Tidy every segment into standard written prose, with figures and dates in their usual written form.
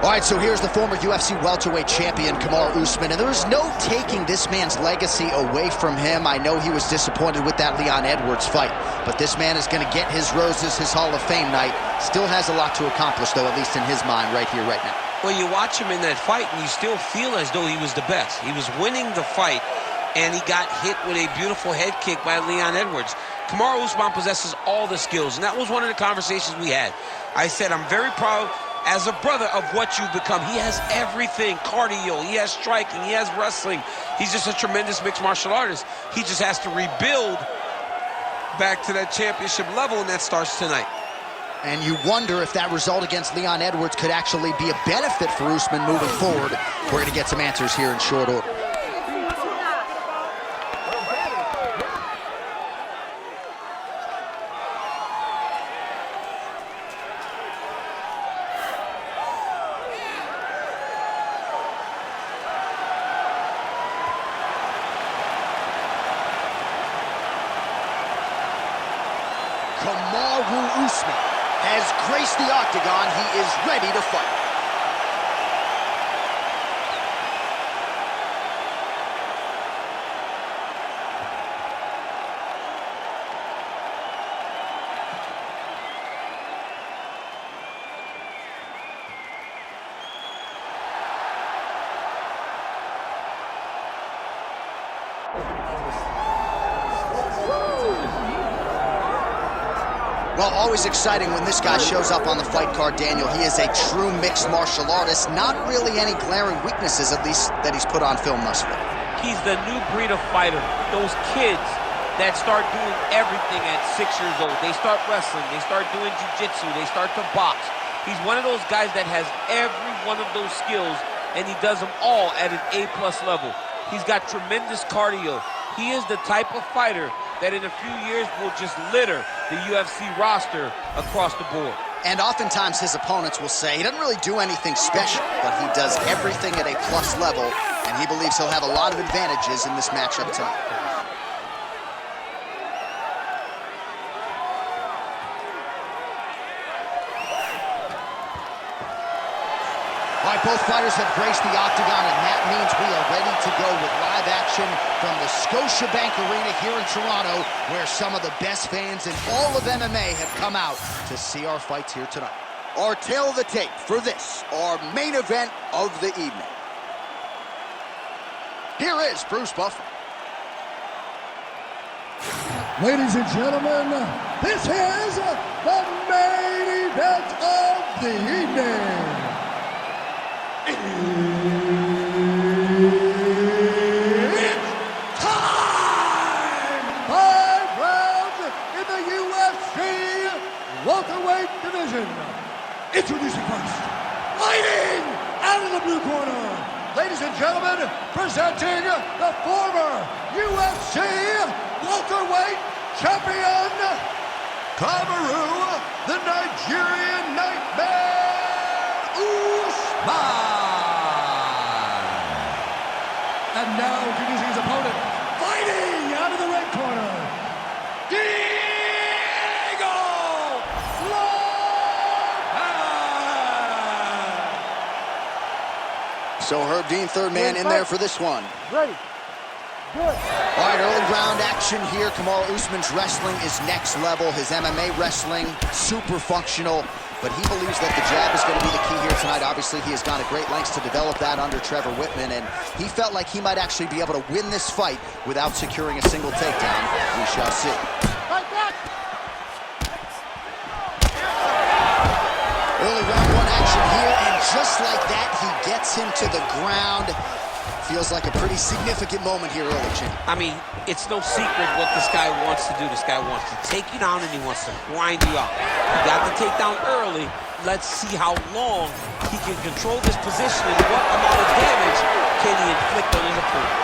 All right, so here's the former UFC welterweight champion, Kamaru Usman, and there's no taking this man's legacy away from him. I know he was disappointed with that Leon Edwards fight, but this man is going to get his roses, his Hall of Fame night. Still has a lot to accomplish, though, at least in his mind, right here, right now. Well, you watch him in that fight, and you still feel as though he was the best. He was winning the fight, and he got hit with a beautiful head kick by Leon Edwards. Kamaru Usman possesses all the skills, and that was one of the conversations we had. I said, I'm very proud as a brother of what you've become. He has everything: cardio, he has striking, he has wrestling. He's just a tremendous mixed martial artist. He just has to rebuild back to that championship level, and that starts tonight. And you wonder if that result against Leon Edwards could actually be a benefit for Usman moving forward. We're going to get some answers here in short order. Kamaru Usman has graced the Octagon. He is ready to fight. Well, always exciting when this guy shows up on the fight card, Daniel. He is a true mixed martial artist. Not really any glaring weaknesses, at least, that he's put on film thus far. He's the new breed of fighter. Those kids that start doing everything at 6 years old. They start wrestling, they start doing jiu-jitsu, they start to box. He's one of those guys that has every one of those skills, and he does them all at an A+ level. He's got tremendous cardio. He is the type of fighter that in a few years will just litter the UFC roster across the board. And oftentimes his opponents will say he doesn't really do anything special, but he does everything at a plus level, and he believes he'll have a lot of advantages in this matchup tonight. All right, both fighters have graced the Octagon, and that means we are ready to go with live action from the Scotiabank Arena here in Toronto, where some of the best fans in all of MMA have come out to see our fights here tonight. Our tail of the tape for this, our main event of the evening. Here is Bruce Buffer. Ladies and gentlemen, this is the main event of the evening. It's time! 5 rounds in the UFC welterweight division. Introducing first, fighting out of the blue corner, ladies and gentlemen, presenting the former UFC welterweight champion, Kamaru, the Nigerian Nightmare, Usman. And now introducing his opponent, fighting out of the red corner, Diego Lopes. So Herb Dean, third man in there for this one. Ready. Good. All right, early round action here. Kamaru Usman's wrestling is next level. His MMA wrestling, super functional. But he believes that the jab is going to be the key here tonight. Obviously, he has gone to great lengths to develop that under Trevor Whitman, and he felt like he might actually be able to win this fight without securing a single takedown. We shall see. Fight back. Early round one action here, and just like that, he gets him to the ground. Feels like a pretty significant moment here early, champ. I mean, it's no secret what this guy wants to do. This guy wants to take you down, and he wants to grind you out. He got the takedown early. Let's see how long he can control this position and what amount of damage can he inflict on his opponent.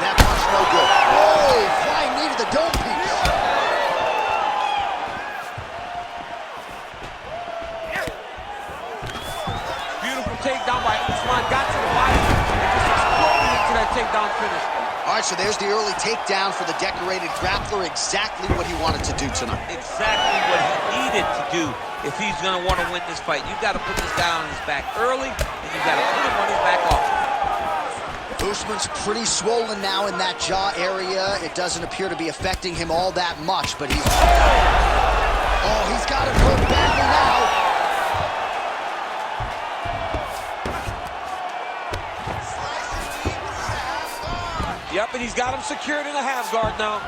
That punch no good. Oh, flying knee to the dome piece. Beautiful takedown by Usman. Got to the body and just exploded into that takedown finish. All right, so there's the early takedown for the decorated grappler. Exactly what he wanted to do tonight. Exactly what he needed to do if he's going to want to win this fight. You've got to put this guy on his back early, and you've got to put him on his back often. Usman's pretty swollen now in that jaw area. It doesn't appear to be affecting him all that much, but he's... Oh, he's got him hurt badly now. Yep, and he's got him secured in a half guard now.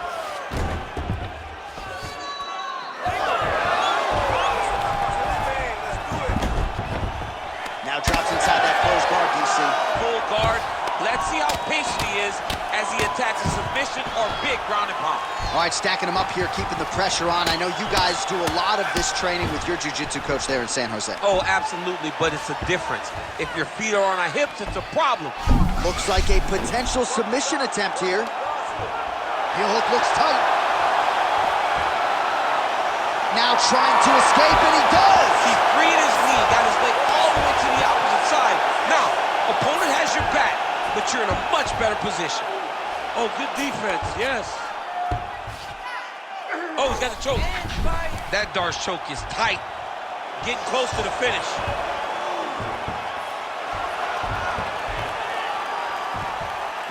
Now drops inside that closed guard, DC. Full guard. Let's see how patient he is as he attacks a submission or big ground and pound. All right, stacking him up here, keeping the pressure on. I know you guys do a lot of this training with your jiu-jitsu coach there in San Jose. Oh, absolutely, but it's a difference. If your feet are on our hips, it's a problem. Looks like a potential submission attempt here. Heel hook looks tight. Now trying to escape, and he does! He freed his knee, got his leg all the way to the opposite side. Now, opponent has your back, but you're in a much better position. Oh, good defense, yes. Oh, he's got the choke. That Darce choke is tight. Getting close to the finish.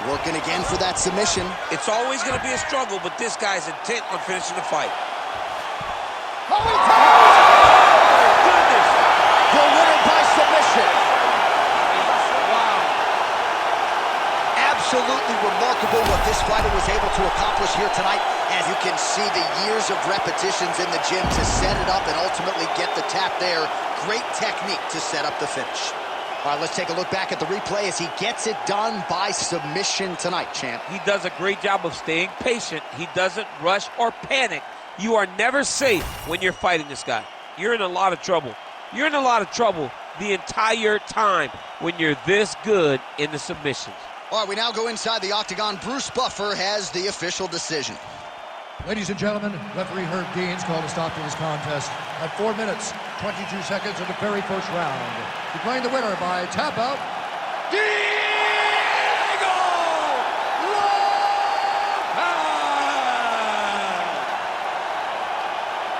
Working again for that submission. It's always going to be a struggle, but this guy's intent on finishing the fight. Oh, he goodness! The winner by submission. Wow. Absolutely remarkable what this fighter was able to accomplish here tonight. As you can see, the years of repetitions in the gym to set it up and ultimately get the tap there. Great technique to set up the finish. All right, let's take a look back at the replay as he gets it done by submission tonight, champ. He does a great job of staying patient. He doesn't rush or panic. You are never safe when you're fighting this guy. You're in a lot of trouble. You're in a lot of trouble the entire time when you're this good in the submissions. All right, we now go inside the octagon. Bruce Buffer has the official decision. Ladies and gentlemen, referee Herb Dean's called a stop to this contest at 4 minutes, 22 seconds of the very first round. Declaring the winner by tap out, Diego Lopes!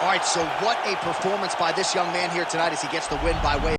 All right, so what a performance by this young man here tonight as he gets the win by way